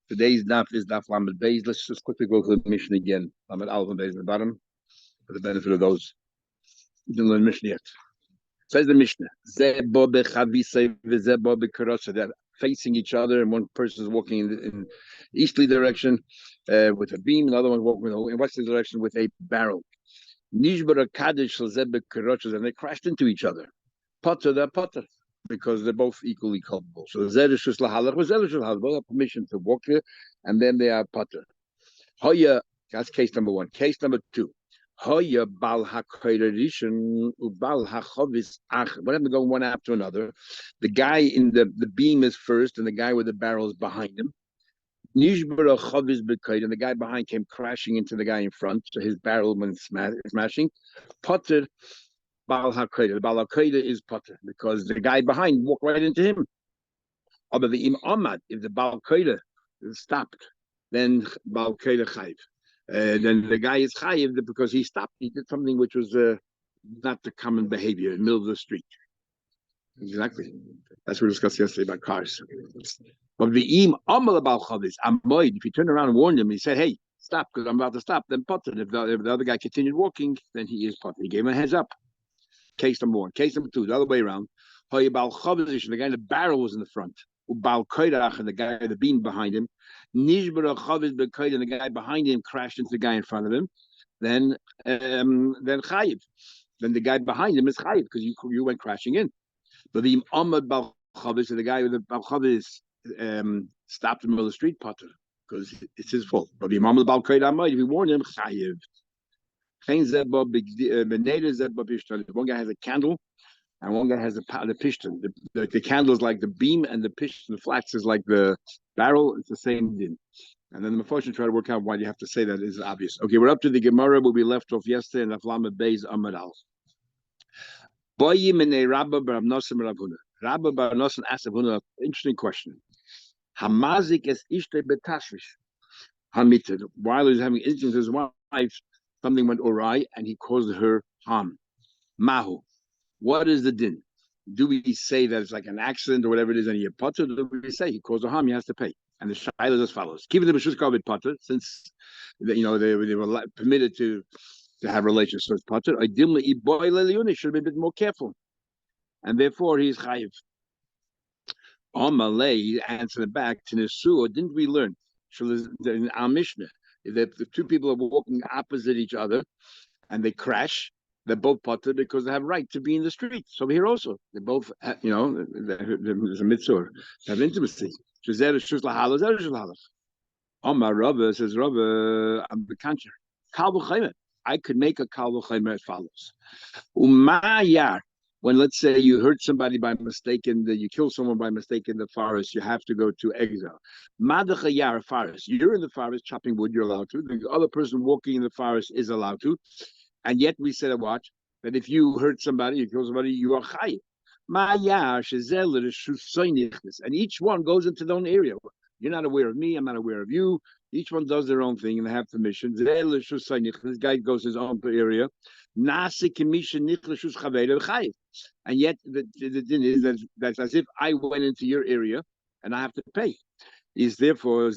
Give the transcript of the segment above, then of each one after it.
Today's daf is daf Lamed Beis. Let's just quickly go through the mission again. Lamed Aleph and Beis at the bottom for the benefit of those who didn't learn mission yet. Says the Mishnah, Zebo bechavise v'zebo bekarosha. They're facing each other, and one person is walking in easterly direction with a beam, another one walking in westerly direction with a barrel. Nishbara kadosh zebe karoshas, and they crashed into each other. Potter, they're potter, because they're both equally culpable. So zedishus lahalach was zedishus lahalach. Both have permission to walk here, and then they are potter. Hoya, that's case number one. Case number two. Hoya bal hakoyrishon ubal hachovis ach. What happened to go one after another? The guy in the beam is first, and the guy with the barrel is behind him. Nishbara chovis bekoyd, and the guy behind came crashing into the guy in front, so his barrel went smashing. Potter bal hakoyda. The bal hakoyda is potter because the guy behind walked right into him. But the im amad, if the bal hakoyda stopped, then bal hakoyda chayiv. Then the guy is chayiv because he stopped. He did something which was not the common behavior in the middle of the street. Exactly. That's what we discussed yesterday about cars. But the im amal bal chavis amoid. If you turn around and warned him, he said, "Hey, stop," because I'm about to stop. Then potter. If the other guy continued walking, then he is potter. He gave him a heads up. Case number one. Case number two, the other way around. The guy in the barrel was in the front. And the guy with the beam behind him. And the guy behind him crashed into the guy in front of him. Then chayiv. Then the guy behind him is chayiv because you went crashing in. But the Ahmad Bal Chavis, the guy with the Bal Chavis stopped in the middle of the street, potter, because it's his fault. But the Ahmad Bal Chavis, if you warned him, chayiv. One guy has a candle, and one guy has the piston. The candle is like the beam, and the piston, the flax is like the barrel. It's the same din. And then the Mephoshim try to work out why you have to say that is obvious. Okay, we're up to the Gemara where we left off yesterday in Aflamed Beis Amud Al. Rabba bar Nosan asked Rabba an interesting question. Hamazik es ishte betashvish hamited. While he was having intimacy with his wife, something went awry and he caused her harm. Mahu. What is the din? Do we say that it's like an accident or whatever it is and he potter? Do we say he caused her harm, he has to pay? And the shaila is as follows. Keeping the B'shus Kavod potter, since they were permitted to have relations, so it's potter. He should be a bit more careful. And therefore he's chayiv. On Malay, answering back to Nesu, didn't we learn in our Mishnah? If the two people are walking opposite each other and they crash, they're both potter because they have right to be in the street. So here also, they both, there's a mitzvah, have intimacy. Omar Rabba says, Rabba, I'm the contrary. I could make a kal v'chaymer as follows. Umayar, when let's say you hurt somebody by mistake you kill someone by mistake in the forest, you have to go to exile. Madachayar forest, you're in the forest chopping wood, you're allowed to. The other person walking in the forest is allowed to. And yet we said, watch, that if you hurt somebody, you kill somebody, you are chayiv. And each one goes into their own area. You're not aware of me, I'm not aware of you. Each one does their own thing and they have permission. This guy goes his own area. And yet the thing is that's as if I went into your area and I have to pay. Is therefore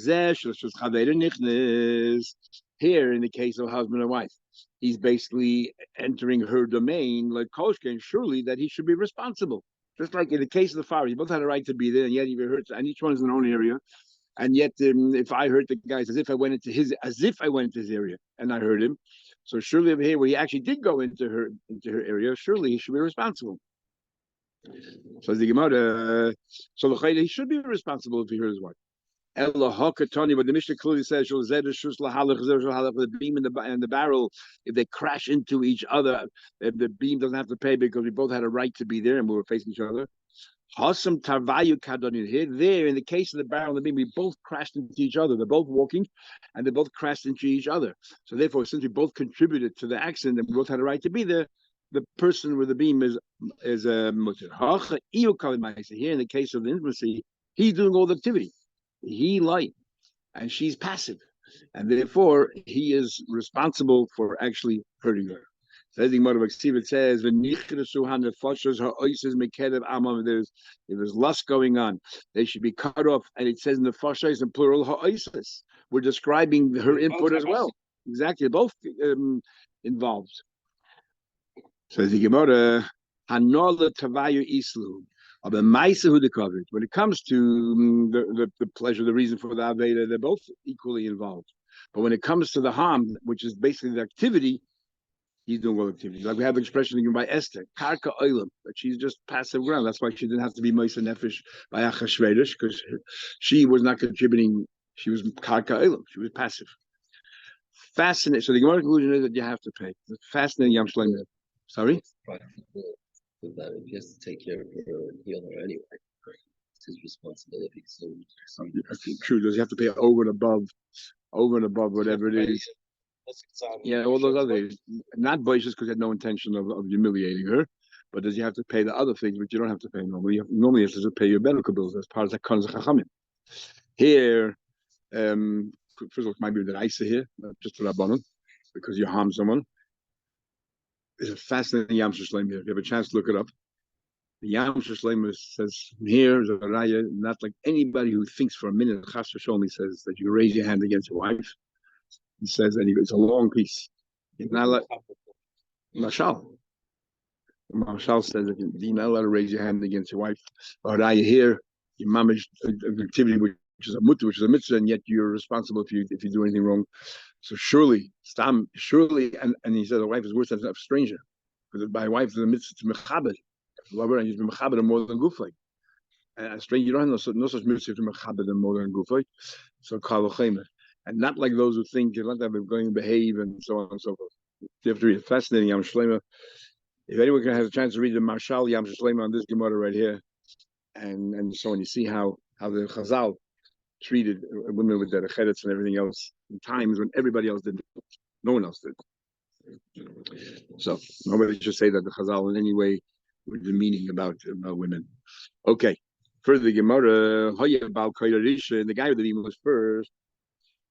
here in the case of husband and wife, he's basically entering her domain like Koshka, and surely that he should be responsible. Just like in the case of the fire, you both had a right to be there, and yet he hurts, and each one is in their own area. And yet, if I hurt the guy, as if I went into his area and I hurt him, so surely over here where he actually did go into her area, surely he should be responsible. So the Gemara, he should be responsible if he hurt his wife. But the Mishnah clearly says the beam and the barrel, if they crash into each other, the beam doesn't have to pay because we both had a right to be there and we were facing each other. Here, there, in the case of the barrel and the beam, we both crashed into each other. They're both walking, and they both crashed into each other. So therefore, since we both contributed to the accident and we both had a right to be there, the person with the beam is mutter. Here, in the case of the intimacy, he's doing all the activity. He lied, and she's passive, and therefore he is responsible for actually hurting her. Says the Gemara, it says, there's lust going on. They should be cut off. And it says in the Fashas in plural, ha'oises. We're describing her input as well. Exactly, both involved. Says the Gemara, Hanola Tavayu Islu. When it comes to the pleasure, the reason for the Aveda, they're both equally involved. But when it comes to the harm, which is basically the activity, he's doing all activities. Like we have the expression given by Esther, Karka Oilam, but she's just passive ground. That's why she didn't have to be Moisa Nefesh by Achashverosh, because she was not contributing. She was Karka Oilam. She was passive. Fascinating. So the Gemara conclusion is that you have to pay. It's fascinating. Yam Shlomo. Sorry? That if he has to take care of her and heal her anyway, it's his responsibility. So true. Does he have to pay over and above whatever it is? Yeah, all those other things. Not boishes because he had no intention of humiliating her, but does he have to pay the other things which you don't have to pay normally? Normally, you have to pay your medical bills as part of that Kanz Chachamim. Here, first of all, it might be the Isa here, just for Rabbanon, because you harm someone. It's a fascinating Yam Shlomo here. If you have a chance to look it up, the Yam Shlomo says here is a raya, not like anybody who thinks for a minute. Chas only says that you raise your hand against your wife. He says, and it's a long piece. You're not like Mashal. Mashal says that you're not allowed to raise your hand against your wife. Or raya here, you manage an activity which is a mutter, which is a mitzvah, and yet you're responsible if you do anything wrong. So surely, and he said the wife is worse than a stranger, because my wife is in the midst of mechabed, love her, and he's been mechabed more than gufay. And a stranger, you don't have no such mitzvah to mechabed more than gufay. So kalochemer, and not like those who think you're not going to behave and so on and so forth. You have to read it. Fascinating Yam Shlomo. If anyone has a chance to read the Marshal Yam Shlomo on this Gemara right here, and so on, you see how the Chazal treated women with their cheretz and everything else in times when everybody else didn't. No one else did. So nobody should say that the Chazal in any way with the meaning about women. Okay. Further, the Gemara, the guy with the beam was first,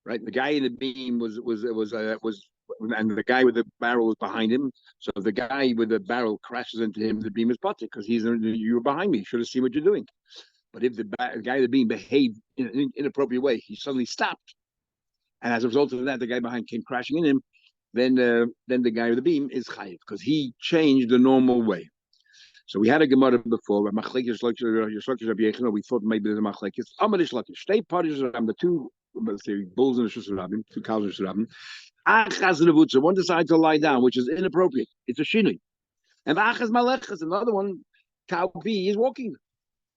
right? The guy in the beam was, and the guy with the barrel was behind him. So if the guy with the barrel crashes into him, the beam is potter because you were behind me. You should have seen what you're doing. But if the guy with the beam behaved in an inappropriate way, he suddenly stopped, and as a result of that, the guy behind came crashing in him. Then the guy with the beam is chayiv because he changed the normal way. So we had a Gemara before where machlekes we thought maybe there's a machlekes. Amarish lakish. Stay parties around the two, let's say, bulls in the shus rabbim, two cows in the shus rabbim. One decides to lie down, which is inappropriate. It's a shinui. And achas malechas, another one, cow B is walking.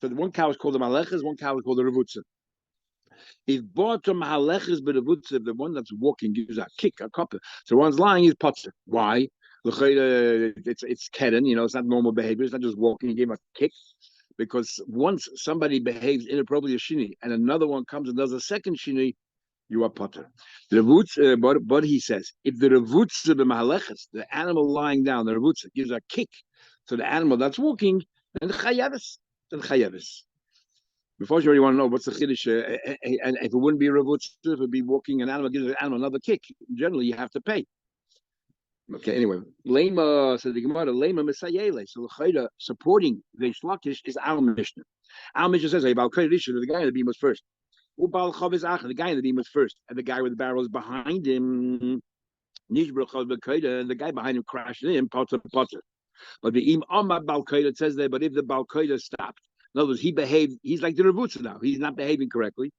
So the one cow is called the malechas, one cow is called the revutza. If bottom malechas but revutza, the one that's walking gives a kick, a copper. So one's lying is potzer. Why? It's keren, it's not normal behavior. It's not just walking. He gave a kick because once somebody behaves inappropriately, a shini, and another one comes and does a second shini, you are potter. But he says if the revutza the malechas, the animal lying down, the revutza gives a kick to the animal that's walking, then chayavis. Before you already want to know what's the chiddush, and if it wouldn't be a revutza, if it would be walking, an animal gives an animal another kick. Generally, you have to pay. Okay, anyway, lema says the Gemara, lema misayele. So the supporting the shlakish is our Mishnah. Our Mishnah says, "Hey, the guy in the beam was first. The guy in the beam was first, and the guy with the barrel is behind him. And the guy behind him crashed in, potter. But the im amad balkoida, it says there, but if the balkoida stopped, in other words, he behaved, he's like the revutza now, he's not behaving correctly,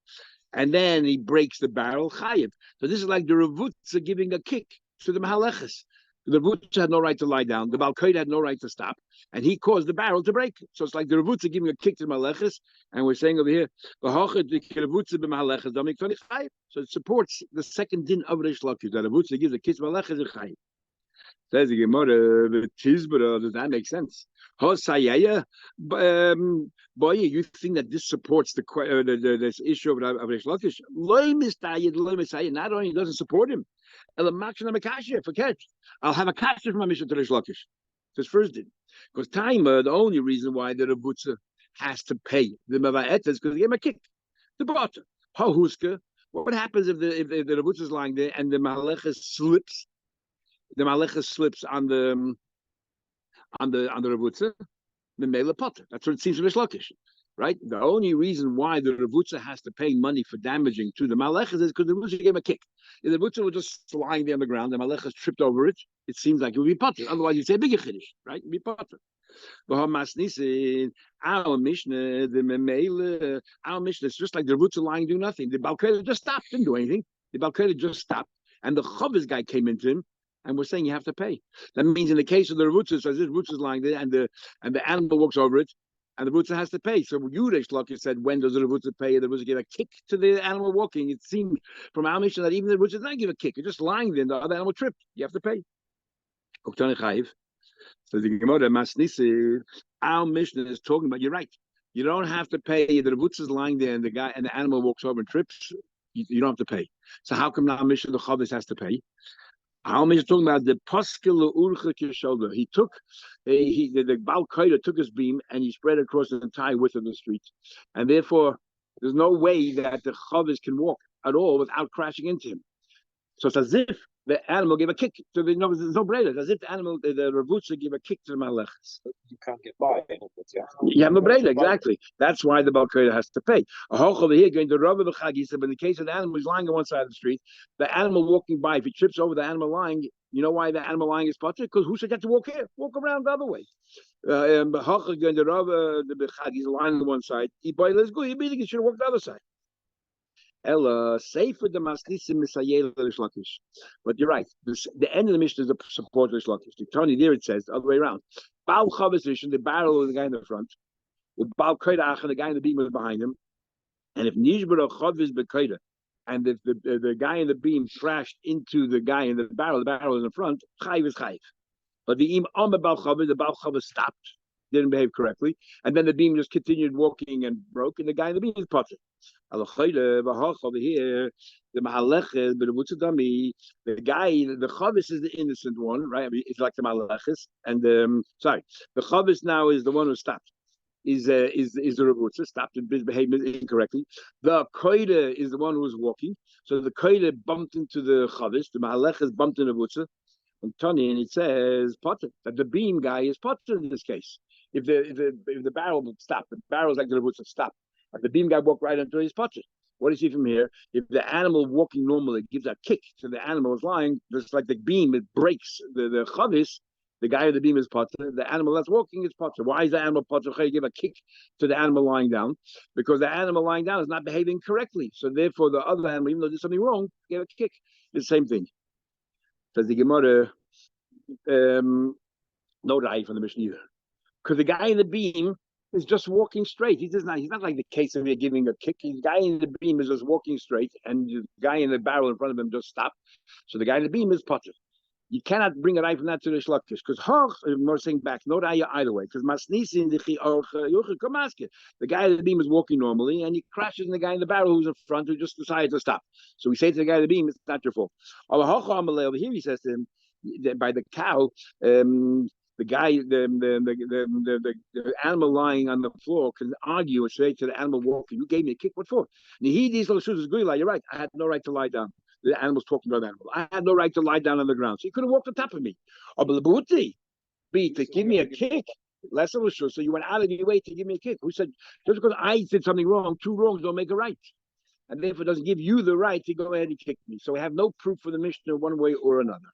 and then he breaks the barrel, chayiv. So this is like the revutza giving a kick to the mahaleches. The revutza had no right to lie down, the balkoida had no right to stop, and he caused the barrel to break. So it's like the revutza giving a kick to the mahaleches, and we're saying over here, so it supports the second din of Reish Lakish, that revutza gives a kick to mahaleches and chayiv. Says the Gemara, the Tizbara, does that make sense? Hosayaya, boy, you think that this supports this issue of Reish Lakish? Loy Mistayid, not only doesn't support him, forget. I'll have a kasha from my mission to Reish Lakish. This first did. Because the only reason why the Rebutza has to pay the Mava'et is because he gave him a kick. The Bata. What happens if the Rebutza is lying there and the Mahalecha slips? the Malachas slips on the Ravutza, the Mela Potter. That's what it seems to Rish Lakish, right? The only reason why the Ravutza has to pay money for damaging to the Malachas is because the Ravutza gave him a kick. If the Ravutza was just lying there on the ground, the Malachas tripped over it, it seems like it would be Potter. Otherwise, you'd say bigger Chiddush, right? It'd be Potter. Our Mishnah, our Mishnah is just like the Ravutza lying, do nothing. The Balkeda just stopped, didn't do anything. The Balkeda just stopped. And the Chavis guy came into him, and we're saying you have to pay. That means in the case of the Ravutza, so this Ravutza is lying there, and the animal walks over it, and the Ravutza has to pay. So Yuresh Lakish said, when does the Ravutza pay? The Ravutza give a kick to the animal walking. It seemed from our Mishnah that even the Ravutza does not give a kick. It's just lying there, and the other animal tripped. You have to pay. So the Gemara Masnisi, our Mishnah is talking about. You're right. You don't have to pay. The Ravutza is lying there, and the animal walks over and trips. You don't have to pay. So how come now Mishnah the Chavis has to pay? Our Mishnah is talking about the Paskil Urcha Kishoda. He took the Baal Koida took his beam and he spread it across the entire width of the street, and therefore there's no way that the Chavis can walk at all without crashing into him. So it's as if the animal gave a kick to the there's no breda. As if the animal, the Ravutza, gave a kick to the Malachas. You can't get by. You have no breda, exactly. That's why the Balkeda has to pay. A hoch over here going to Rabba B'Chagi said, but in the case of the animal who's lying on one side of the street, the animal walking by, if he trips over the animal lying, you know why the animal lying is potter? Because who should get to walk here? Walk around the other way. Hoch going to Rabba B'Chagi is lying on one side. He boilers good. He meaning he should have walked the other side. Ella safer the masnisim misayel Lakish. But you're right. The end of the Mishnah is the support of Lakish. The Tony there it says the other way around. Baal Chavis Rishon, the barrel of the guy in the front, with Baal Koida Achan, the guy in the beam was behind him. And if Nishbara Chavis Bekoida, and if the guy in the beam crashed into the guy in the barrel in the front, Chayiv is Chayiv. But the Baal Chavis stopped, didn't behave correctly, and then the beam just continued walking and broke, and the guy in the beam is potter. Over here, the Mahaleches, the guy, the Chavis is the innocent one, right? I mean, it's like the Mahaleches, and the Chavis now is the one who stopped. Is the Ravutza stopped and behaved incorrectly. The Koida is the one who was walking, so the Koida bumped into the Chavis. The Mahaleches bumped into the Ravutza. And Tony, and it says potter that the beam guy is potter in this case. If the barrel stopped, the barrel's like the Ravutza stopped. If the beam guy walked right into his potter. What do you see from here? If the animal walking normally gives a kick to the animal is lying, just like the beam, it breaks the chavis. The guy of the beam is potter. The animal that's walking is potter. Why is the animal potter? You give a kick to the animal lying down because the animal lying down is not behaving correctly. So therefore, the other animal, even though there's something wrong, gave a kick. It's the same thing. Says the Gemara, no right from the Mishnah either. Because the guy in the beam is just walking straight. He's not like the case of giving a kick. The guy in the beam is just walking straight, and the guy in the barrel in front of him just stopped. So the guy in the beam is potter. You cannot bring a right from that to the shlakish, because more saying back, no raya either way. Because masnisin the guy in the beam is walking normally, and he crashes in the guy in the barrel who's in front who just decided to stop. So we say to the guy in the beam, it's not your fault. Over here, he says to him, by the cow, the guy, the animal lying on the floor can argue and say to the animal walking, "You gave me a kick. What for?" You're right. I had no right to lie down. The animal's talking to the animal. I had no right to lie down on the ground. So you could have walked on top of me. To give me a kick. Less of a sure. So you went out of your way to give me a kick. Who said just because I did something wrong, two wrongs don't make a right, and therefore it doesn't give you the right to go ahead and kick me. So we have no proof for the Mishnah one way or another.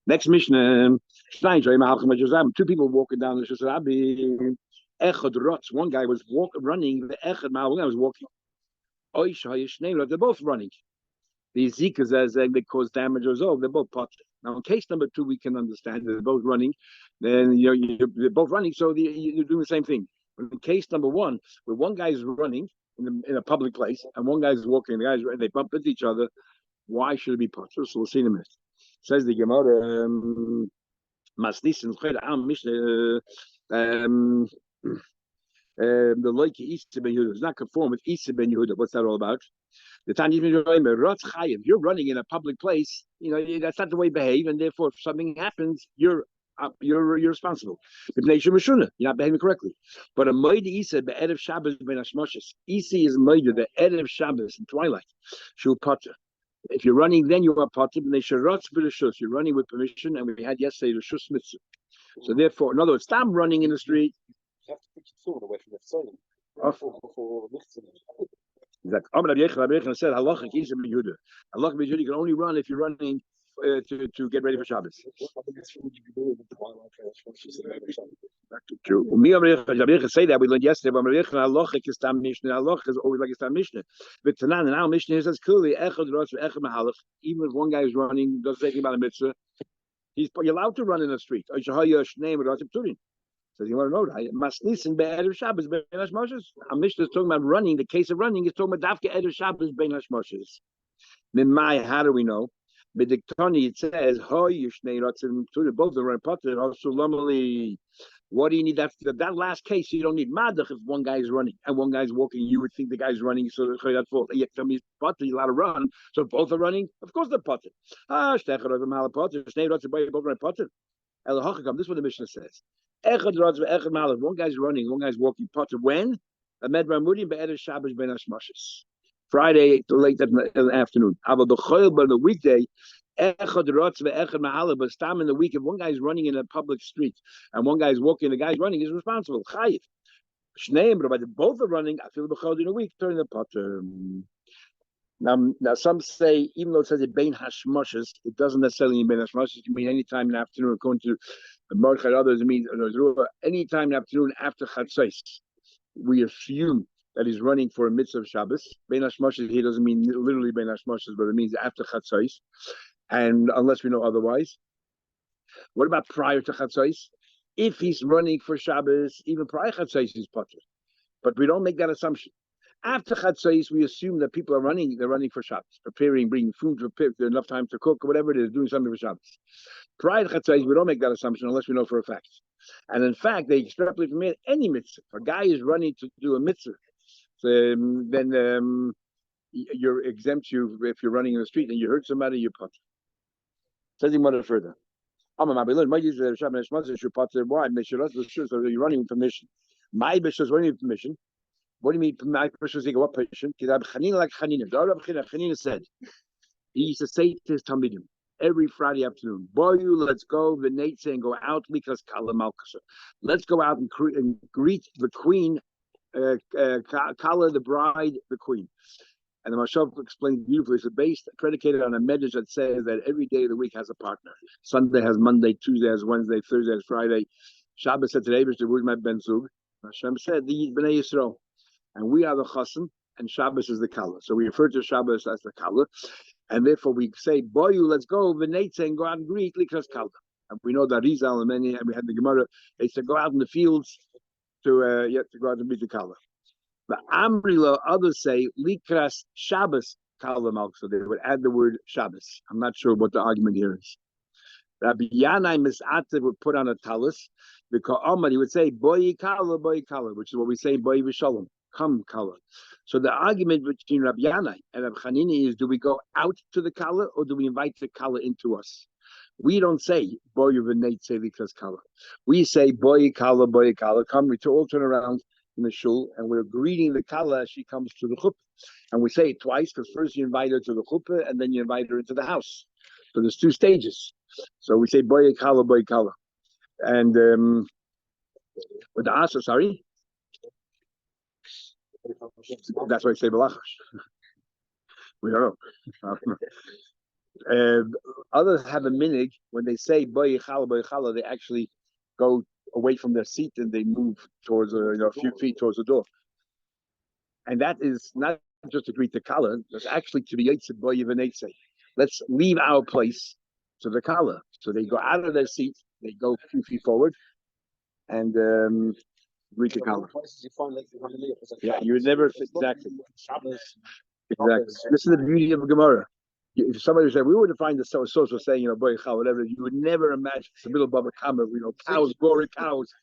Next Mishnah, two people walking down the Shusarabi. Echad Rotz. One guy was running. The Echad one guy was walking. They're both running. The Ezekiel says they cause damage or so. They're both potter. Now, in case number 2, we can understand they're both running. Then they're both running, so you're doing the same thing. But in case number 1, where one guy's running in a public place and one guy's walking, they bump into each other. Why should it be potter? So we'll see in a minute. Says the Gemara, Masnisin the Loike Isa ben Yehuda does not conform with Isa ben Yehuda. What's that all about? The Tanya you're running in a public place, that's not the way you behave, and therefore if something happens, you're responsible. You're not behaving correctly. But a Moidi Isa be'erev Shabbos ben Hashmoshes. Isa is Moidi, the Erev Shabbos in twilight. Shul Potter. If you're running, then you are potter. You're running with permission, and we had yesterday the shus mitzvah. So therefore, in other words, stop running in the street. You have to put your sword away from the sun. For Exactly. Rabbi Yechon said, "Halachic is a Yehuda. Halachic Yehuda, you can only run if you're running to get ready for Shabbos." True. Rabbi Yechon say that we learned yesterday. But Rabbi Yechon halachic is tam mishnah. Halachic is always like it's tam mishnah. But Tanan and our mishnah says clearly, echad rosh echad mahalach. Even if one guy is running, doesn't say anything about a mitzvah, you're allowed to run in the street. So you want to know that Masnisin be'erev Shabbos bein hashmoshes. Our Mishnah is talking about running. The case of running is talking about dafke erev Shabbos bein hashmoshes. Mimai, how do we know? B'diktoni it says ho yishnei ratzim turim. Both of them are potter. Also lamali. What do you need? That last case you don't need madach if one guy is running and one guy's walking. You would think the guy's running, so that's fault. You tell me potter, you're allowed to run. So if both are running, of course they're potter. Shtecher of mal potter. Shnei ratzim both are potter. El hachakam. This is what the Mishnah says. One guy's running, one guy's walking. Potter when? Friday to late in the afternoon. But the weekday, but in the week, if one guy's running in a public street and one guy's walking, the guy's running is responsible. But both are running. I feel the in a week, turn the potter. Now some say, even though it says it bein hashmoshes, it doesn't necessarily mean bein hashmoshes. It can mean any time in the afternoon. According to Mordechai, others it means any time in the afternoon after chatzos. We assume that he's running for a mitzvah of Shabbos. Bein hashmoshes here doesn't mean literally bein hashmoshes, but it means after chatzos. And unless we know otherwise, what about prior to chatzos? If he's running for Shabbos, even prior to chatzos is potter. But we don't make that assumption. After Chatzos, we assume that people are running, they're running for Shabbos, preparing, bringing food, there's enough time to cook, or whatever it is, doing something for Shabbos. Prior to Chatzos, we don't make that assumption unless we know for a fact. And in fact, they extrapolate from it any mitzvah. If a guy is running to do a mitzvah, then you're exempt if you're running in the street and you hurt somebody, you're potter. Says he much further. Why? So you're running with permission. My bishop is running with permission. What do you mean? My person was what permission? Chanina said he used to say to his talmidim every Friday afternoon, "Boyu, let's go the Nates and go out because Kala Malkasa. Let's go out and greet the queen, Kala, the bride, the queen." And the Mashal explained beautifully. It's based, predicated on a medrash that says that every day of the week has a partner. Sunday has Monday, Tuesday has Wednesday, Thursday has Friday. Shabbos said today, "Who's my Ben Zug?" Hashem said, "The Bnei Yisrael." And we are the chassan, and Shabbos is the kala. So we refer to Shabbos as the kala, and therefore we say, "Boyu, let's go v'neitze and go out and greet likras kala." And we know that Rizal and many, and we had the Gemara. They said go out in the fields to go out and meet the kala. But Amrila, others say likras Shabbos kala malk. So they would add the word Shabbos. I'm not sure what the argument here is. Rabbi Yanai Misatev would put on a talus. Because Omar, he would say boyi kala, which is what we say boyi v'shalom. Come kala. So the argument between Rabbi Yanai and Rabbi Chanini is: do we go out to the kala or do we invite the kala into us? We don't say boyu v'neitze likras kala. We say boyi kala. Come, we all turn around in the shul and we're greeting the kala as she comes to the chuppah. And we say it twice because first you invite her to the chuppah and then you invite her into the house. So there's two stages. So we say boyi kala. And with the answer, sorry. That's why I say balachash. We don't know. Others have a minig when they say boy chala, they actually go away from their seat and they move towards a few feet towards the door. And that is not just to greet the kala; it's actually to be yitzid boy v'neitze. Let's leave our place to the kala. So they go out of their seat, they go a few feet forward, and greet the kala. Yeah, you would never exactly. Exactly. This is the beauty of Gemara. If somebody said we would find the social saying, boy, whatever, you would never imagine it's a little Bava Kama, cows, gory cows.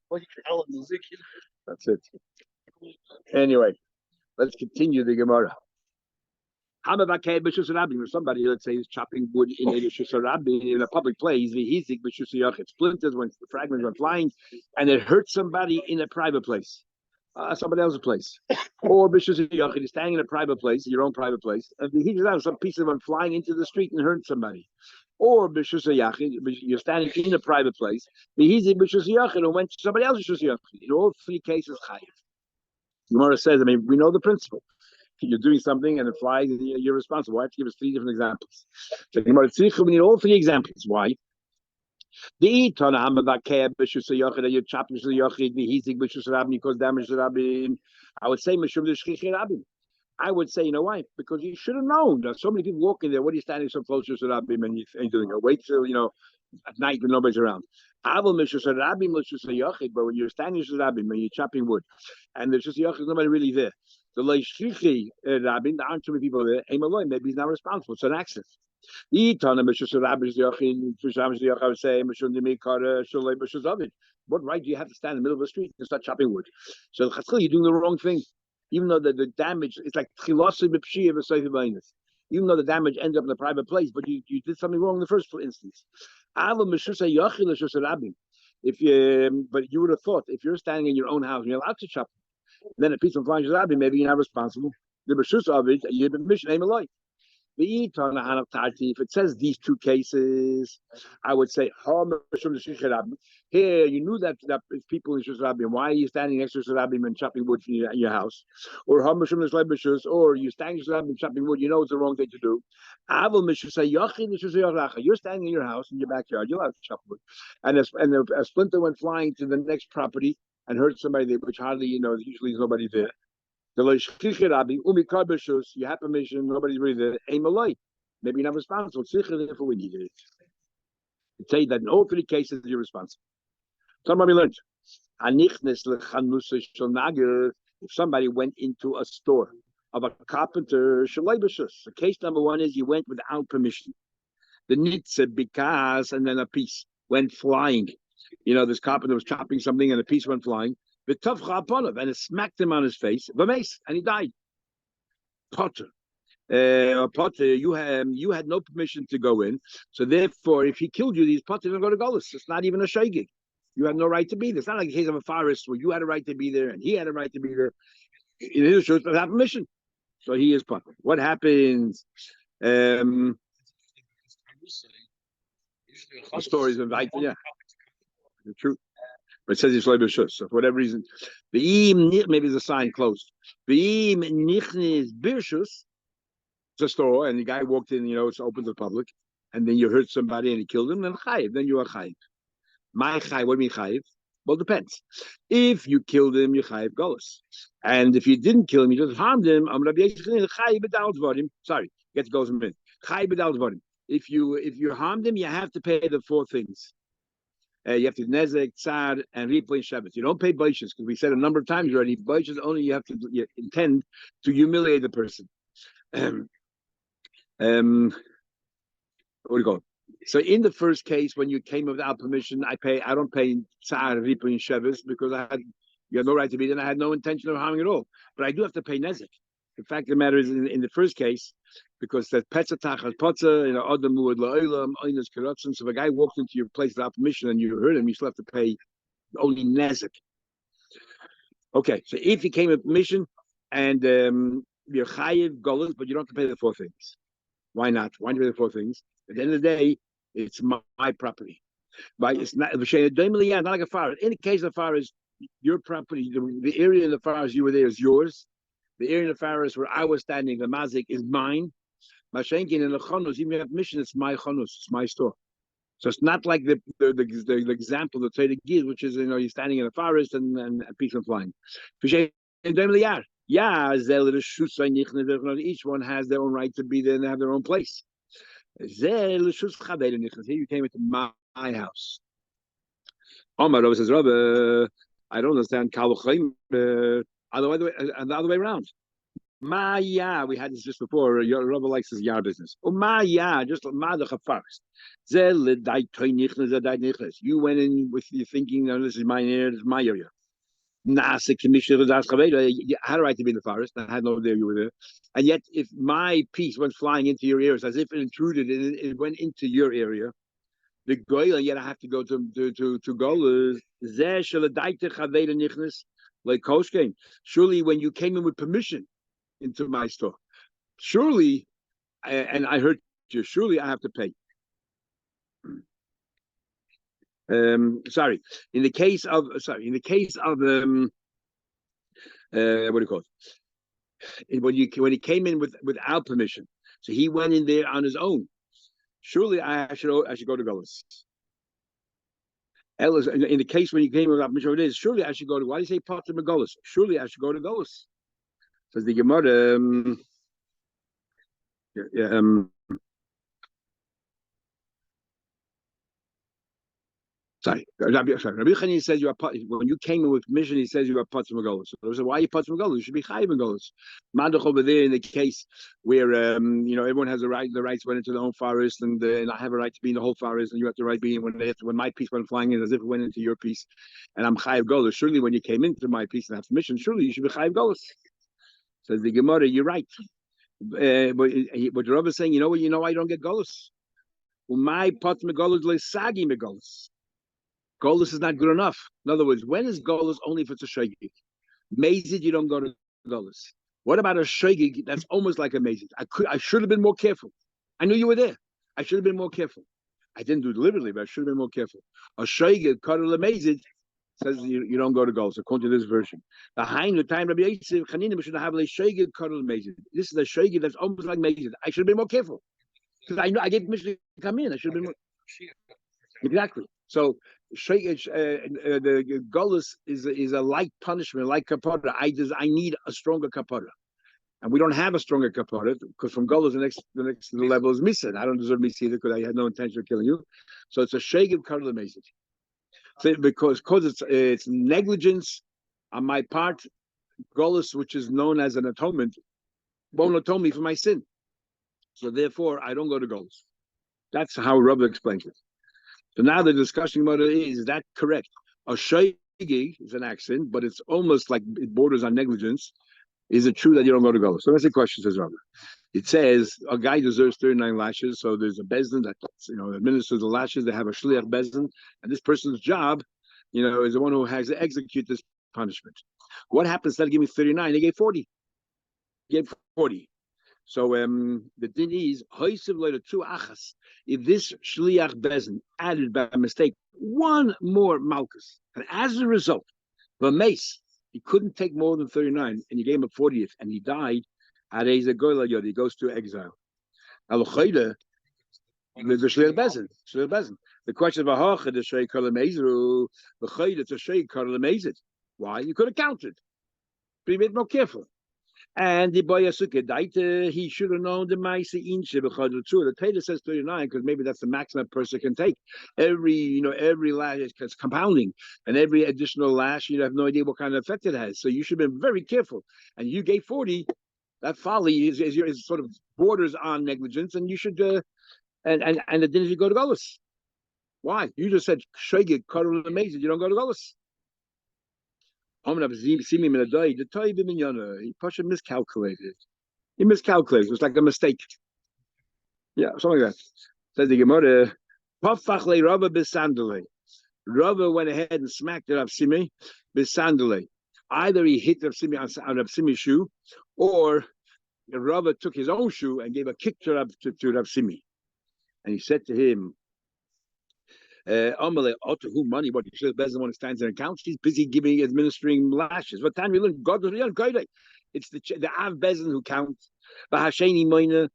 That's it. Anyway, let's continue the Gemara. Somebody, let's say, is chopping wood in a public place. It splinters when the fragments went flying, and it hurts somebody in a private place. somebody else's place. Or Bishus Yachid, you're standing in a private place, your own private place, and he just has some piece of one flying into the street and hurt somebody. Or Bishus Yachid, you're standing in a private place, he's in Bishus Yachid and went to somebody else's Bishus Yachid. In all three cases, Chayiv. Gemara says, I mean, we know the principle. You're doing something and it flies, you're responsible. I have to give us three different examples. So Gemara Tzricha, we need all three examples. Why? The Tana Hamabakeh Bishus Yachid, you chop Bishus Yachid, the Hizig Bishus Rabbi, because damage Rabbi. I would say Mishum the Shchichi Rabbi. I would say, you know why? Because you should have known. There's so many people walking there. What are you standing so close to Rabbi and you're doing it? Wait till, at night when nobody's around. But when you're standing to Rabbi, when you're chopping wood, and there's just nobody really there. The Leishchichi Rabbi, there aren't too many people there. Maybe he's not responsible. It's an accident. What right do you have to stand in the middle of the street and start chopping wood? So you're doing the wrong thing. Even though the damage, it's like even though the damage ends up in a private place, but you did something wrong in the first instance. If you, but you would have thought if you're standing in your own house and you're allowed to chop, then a piece of flying rabbi, maybe you're not responsible. The b'shus of it, you've been mission aim alike. If it says these two cases, I would say here you knew that it's people in Rabbi. Why are you standing next to Rabbi and chopping wood in your house? Or or you standing next to Rabbi and chopping wood, you know it's the wrong thing to do. You're standing in your house in your backyard, you're allowed to chop wood. And a splinter went flying to the next property and hurt somebody there, which hardly, usually there's nobody there. The you have permission, nobody's really there. Maybe you're not responsible. Therefore, we need it. To say that in all three cases, you're responsible. Somebody learned. If somebody went into a store of a carpenter, so case number one is you went without permission. The nitze bikas and then a piece went flying. This carpenter was chopping something and a piece went flying. And it smacked him on his face, and he died. Potter, you had no permission to go in, so therefore, if he killed you, these Potter don't go to Golis. It's not even a shaygig. You had no right to be there. It's not like a case of a forest where you had a right to be there and he had a right to be there. In his shoes, but without permission, so he is Potter. What happens? The stories of yeah, the truth. But it says it's Leibashus. So for whatever reason, maybe there's a sign closed. Birshus, it's a store, and the guy walked in, it's open to the public, and then you hurt somebody and he killed him, then chayiv, then you are chayiv. My chayiv, what do you mean chayiv? Well, it depends. If you killed him, you chayiv golus. And if you didn't kill him, you just harmed him, sorry, get goes in. Chayiv b'dal dvarim. If you harmed him, you have to pay the four things. You have to nezek, tzar, and replay Shabbat. You don't pay baishas because we said a number of times already. Baishas only you intend to humiliate the person. What do you call it? So in the first case, when you came without permission, I don't pay tzar, replay Shabbat because you had no right to be there. And I had no intention of harming at all. But I do have to pay nezek. The fact of the matter is, in the first case, because that petzatach potza, adamu la'olam oinas keratzim. So if a guy walked into your place without permission and you hurt him, you still have to pay only nezek. Okay, so if he came with permission and you're chayiv golas, but you don't have to pay the four things. Why not? Why do you pay the four things? At the end of the day, it's my property. But it's not not like a forest. In the case of the forest, your property, the area in the forest you were there is yours. The area in the forest where I was standing, the mazik, is mine. Mashenkin in the chonus, even if you have permission, it's my chonus, it's my store. So it's not like the example the Torah gives, which is you're standing in a forest and a piece of flying. Each one has their own right to be there and have their own place. Here you came into my house. Omar says, Rabbi, I don't understand the other way around. Maya, we had this just before. Your Rabbi likes his yard business. Maya, just madach forest. You went in with you thinking, this is my area, this is my area. Nasa commissioner had a right to be in the forest. I had no idea you were there. And yet, if my piece went flying into your ears, as if it intruded, it went into your area. The goyla, yet I have to go to golas. like Koshkein. Surely when you came in with permission into my store, surely, and I heard you, surely I have to pay. Sorry. In the case of what do you call it? When he came in without permission, so he went in there on his own. Surely I should go to Golis. In the case when he came in without permission, it is surely I should go to. Why do you say Potter Golis? Surely I should go to Golis. Says the Gemara. Sorry, Rabbi Chani says you are when you came in with permission. He says you are Potter Golis. So why are you Potter Golis? You should be Chayiv Golis. Madach over there in the case where everyone has the rights went into the whole forest, and I have a right to be in the whole forest, and you have the right to be in when my piece went flying in as if it went into your piece, and I'm Chayiv Golis. Surely when you came into my piece and have permission, surely you should be Chayiv Golis. Says the Gemara, you're right. But the Rabbi is saying, I don't get Golis. My Potter Golis le Sagi Golis. Golus is not good enough. In other words, when is Golus only if it's a shogeg? Mazid, you don't go to Golus. What about a shogeg that's almost like a mazid? I should have been more careful. I knew you were there. I should have been more careful. I didn't do it deliberately, but I should have been more careful. A shogeg, Karel mazid, says you don't go to Golus, according to this version. The time Rabbi Yosef, Chanina should have a shogeg, Karel mazid. This is a shogeg that's almost like mazid. I should have been more careful. Because I gave permission to come in. I should have been more. Exactly. So the Golus is a light punishment, like kapara. I need a stronger kapara, and we don't have a stronger kapara because from Golus the next level is misa. I don't deserve misa either because I had no intention of killing you. So it's a shegeg karla message. So because it's negligence on my part. Golus, which is known as an atonement, won't atone me for my sin. So therefore, I don't go to Golus. That's how Rabbi explains it. So now the discussion about it is that correct? A shogeg is an accident, but it's almost like it borders on negligence. Is it true that you don't go to Golus? So that's the question, says Rabbi. It says a guy deserves 39 lashes, so there's a bezdin that administers the lashes. They have a shliach bezdin, and this person's job, is the one who has to execute this punishment. What happens? Instead of giving 39, they gave 40. So the din is if this shliach bezin added by mistake one more malchus, and as a result, the mace he couldn't take more than 39, and you gave him a 40th, and he died. He goes to exile. There's a shliach bezin. The question of a the shei kalamezru, the chayda it's a shei kalamezit. Why? You could have counted. Be a bit more careful. And the boy Daita, he should have known the Maisa Inche B'chadr Tzur. The Taylor says 39 because maybe that's the maximum a person can take. Every lash is compounding, and every additional lash you have no idea what kind of effect it has. So you should have been very careful. And you gave 40. That folly is sort of borders on negligence, and you should and the dinner you go to Golus. Why? You just said Shogeg Karul Amazing. You don't go to Golus. He miscalculated. He miscalculated. It was like a mistake. Yeah, something like that. Says the Gemara, Rava went ahead and smacked it Rav Simi bisandale. Either he hit Rav Simi on Rav Simi's shoe, or Rava took his own shoe and gave a kick to Rav Simi. And he said to him, to whom money? What he says better than one who stands and counts. He's busy administering lashes. What time you learn? God, it's the Av Bezin who counts. The Hasheni Moina.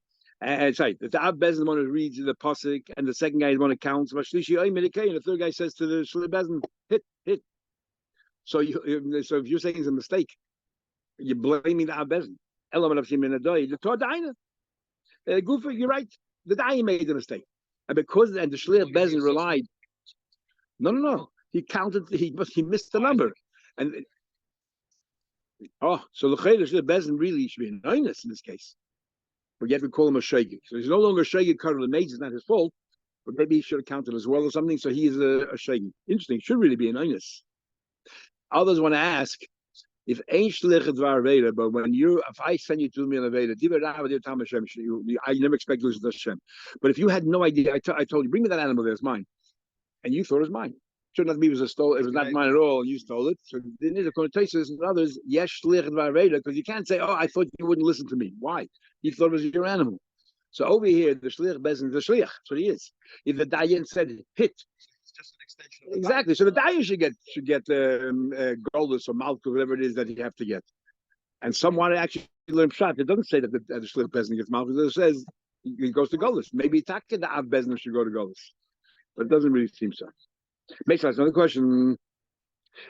Sorry, the Av Bezin one who reads the pasuk, and the second guy is one who counts. And the third guy says to the Shli Bezin, hit. So if you're saying it's a mistake, you're blaming the Av Bezin. The Torah Daina. Gufa, you're right. The Daina made the mistake, and the Shli Bezin relied. No. He counted. He missed the number, and so the Bezin really should be an einus in this case. But yet we call him a shogeg. So he's no longer a shogeg. Karel Meis is not his fault, but maybe he should have counted as well or something. So he is a shogeg. Interesting. Should really be an einus. Others want to ask if ain't shliach dvar aveda, but if I send you to me an aveda, I never expect to lose to Hashem. But if you had no idea, I told you, bring me that animal there, it's mine. And you thought it was mine. Should not be, it was a stole. It was not mine at all. You stole it. So there is a connotation and others. Yes, shlich v'areda, because you can't say, "Oh, I thought you wouldn't listen to me." Why? You thought it was your animal. So over here, the shlich bezin, the shlich. That's what he is. If the dayan said hit, It's just an extension of the exactly. So the dayan should get goldus or malchus, whatever it is that you have to get. And someone actually learn pshat. It doesn't say that the shlich bezin gets malchus. It says he goes to goldus. Maybe taka the av bezin should go to goldus, but it doesn't really seem so. Makes sense. Another question.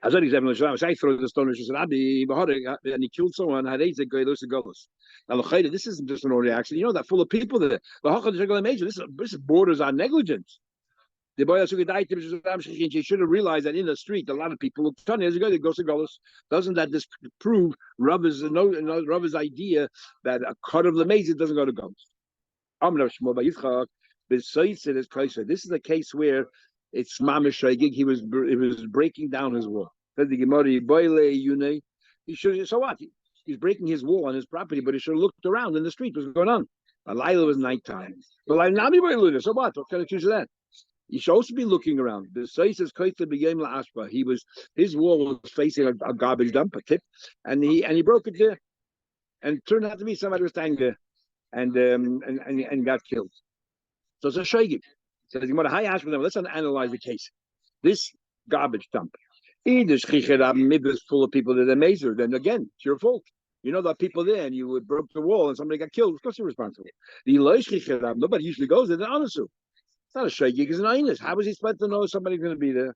I thought he's having a shot. I throw the stone and he killed someone. Now, this isn't just an ordinary accident. You know that full of people there. This borders on negligence. The boy he should have realized that in the street a lot of people look funny as he goes to Golos. Doesn't that disprove Rava's idea that a cut of Lemezi doesn't go to Golos? This is a case where it's mamish shagig. He was breaking down his wall. Said the Gemara, he should. So what? He's breaking his wall on his property, but he should have looked around in the street. What's going on? Laila was nighttime. But like Nami Boiluna, so what? What can I choose that? You should also be looking around. The say says he was his wall was facing a garbage dump, a tip, and he broke it there, and it turned out to be somebody was standing there, and got killed. So it's a shagig. So let's analyze the case. This garbage dump. Either is full of people that are mazer, then again, it's your fault. You know that people there and you broke the wall and somebody got killed. Of course you're responsible. Nobody usually goes there. It's not a shagig, it's an ayinus. How was he supposed to know somebody's going to be there?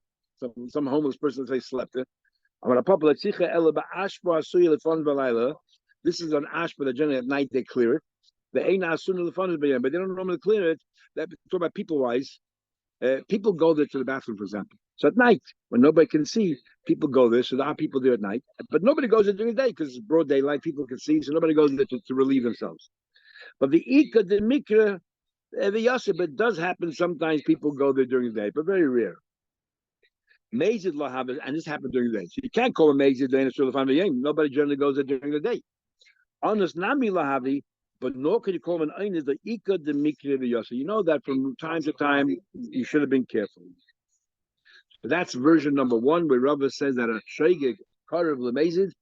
Some homeless person they slept there. This is on ash, but generally at night they clear it. The Eina Asuna Lefan is Bayam, but they don't normally clear it. That talk about people wise. People go there to the bathroom, for example. So at night, when nobody can see, people go there. So there are people there at night, but nobody goes there during the day because it's broad daylight. People can see, so nobody goes there to relieve themselves. But the Ika, the Mikra, the Yasib, it does happen. Sometimes people go there during the day, but very rare. Mazid Lahabit, and this happened during the day. So you can't call a Mazid day in a Nobody generally goes there during the day. Honest Nami Lahavi. But nor can you call him an ayin is the ika the mikra v'yasa. You know that from time to time you should have been careful. So that's version number one, where Rava says that a shagig karev lemezid,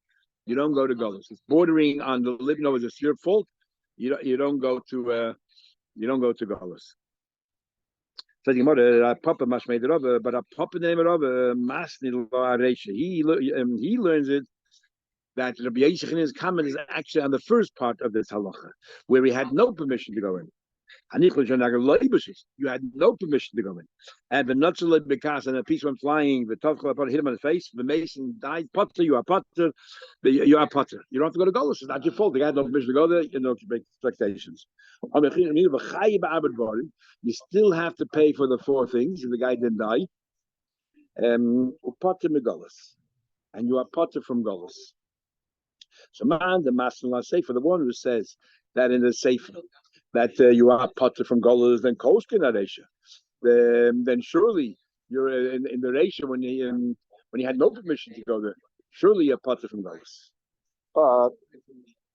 you don't go to Golos. It's bordering on the living. No, it's your fault. You don't go to Golos. So the mother Papa must made it over, but a Papa name it over Masni Aresha. He learns it. That Rabbi Yisrael's comment is actually on the first part of this halacha, where he had no permission to go in. You had no permission to go in. And the Nutzal Bekas and a piece went flying, the Tavkal hit him on the face, the mason died, Potter, you are Potter, you are Potter. You don't have to go to Golos, it's not your fault. The guy had no permission to go there, you know, to make expectations. You still have to pay for the four things, if the guy didn't die. Potter Megolos. And you are Potter from Golos. So man, the master sefer, the one who says that in the sefer that you are potter from Golos, then Kolskin Aresha, then surely you're in the Resha when you had no permission to go there. Surely you're potter from Golos. But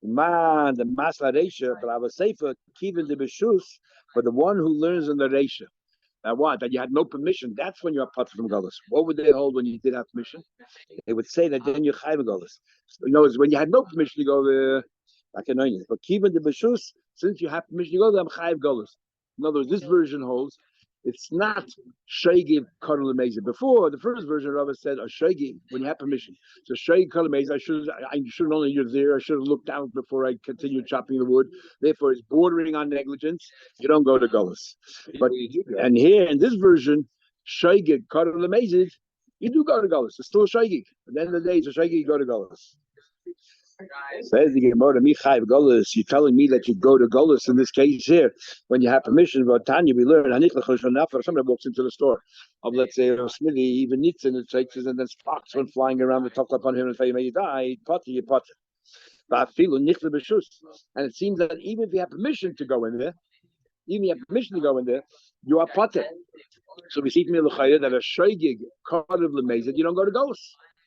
man, the master Resha, but I was sefer kivin the beshus, but the one who learns in the Resha. That what? That you had no permission. That's when you're potter from Golos. What would they hold when you did have permission? They would say that then you're chayv Golos. In other words, when you had no permission to go there, like an onion. But keeping the beshus, since you have permission to go there, I'm chayv Golos. In other words, this version holds it's not shaygiv kadol amazing. Before the first version, Rava said a shaygiv when you have permission. So shaygiv kadol amazing. I should have known you're there. I should have looked down before I continued chopping the wood. Therefore, it's bordering on negligence. You don't go to Golos. But and here in this version, shaygiv kadol amazing. You do go to Golos. It's still a shaygig. At the end of the day, it's a shaygig. You go to Golos. Says the Gemara, Michayv Golos. You're telling me that you go to Golos in this case here when you have permission. But Tanya, we learn. Somebody walks into the store of, let's say, a smithy, even knits in it, and then sparks went flying around the top upon him and say, "May you die, potter, you potter." And it seems that even if you have permission to go in there, you are potter. So we see from the that a shaygig card of lemezid, you don't go to Golos.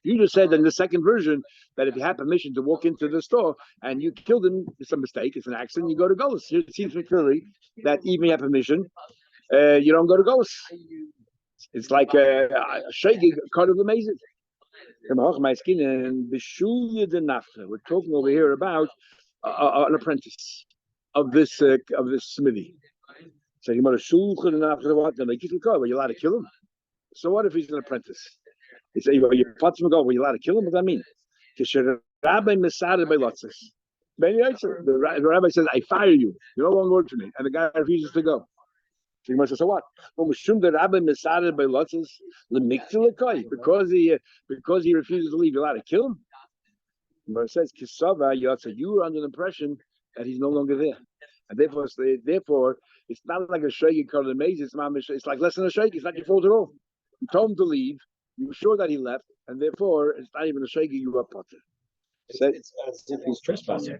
You just said in the second version that if you have permission to walk into the store and you killed him, it's a mistake, it's an accident, you go to Golos. It seems clearly that even if you have permission, you don't go to Golos. It's like a shaking cut of the mazes. My skin and we're talking over here about an apprentice of this smithy. So you might have what? Then they kill him. Were you allowed to kill him? So what if he's an apprentice? He say, well, you're were you allowed to kill him? What does that mean? The rabbi says, I fire you. You're no longer work for me. And the guy refuses to go. So you must say, so what? Because he refuses to leave, you're allowed to kill him? But it says, you were under the impression that he's no longer there. And therefore, it's not like a shayk called amazing. It's like less than a shayk. It's not your fault at all. You told him to leave. You were sure that he left, and therefore, it's not even a shayk you were potter. It's as if he's trespassing.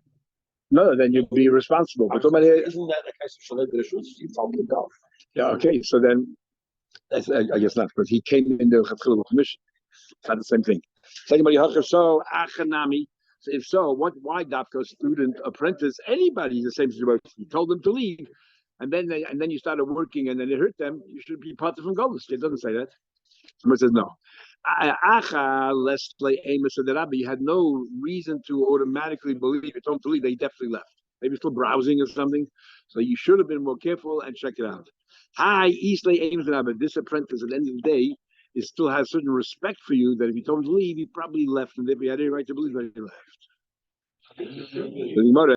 No, then you'd be responsible. But Isn't that the case of Shalom Bereshus? You told him to go. Yeah, okay. So then, I guess not, because he came in the Chatchil commission. It's not the same thing. So achanami. So if so, why Dafka student, apprentice, anybody's the same situation. You told them to leave, and then you started working, and then it hurt them. You should be parted from Goldus. It doesn't say that. Someone says no. Let's play Amos of the Rabbi. You had no reason to automatically believe you told them to leave. They definitely left. Maybe still browsing or something. So you should have been more careful and check it out. Hi, Eastley Amos of the Rabbi. This apprentice at the end of the day it still has certain respect for you that if you told him to leave, he probably left, and if he had any right to believe that he left.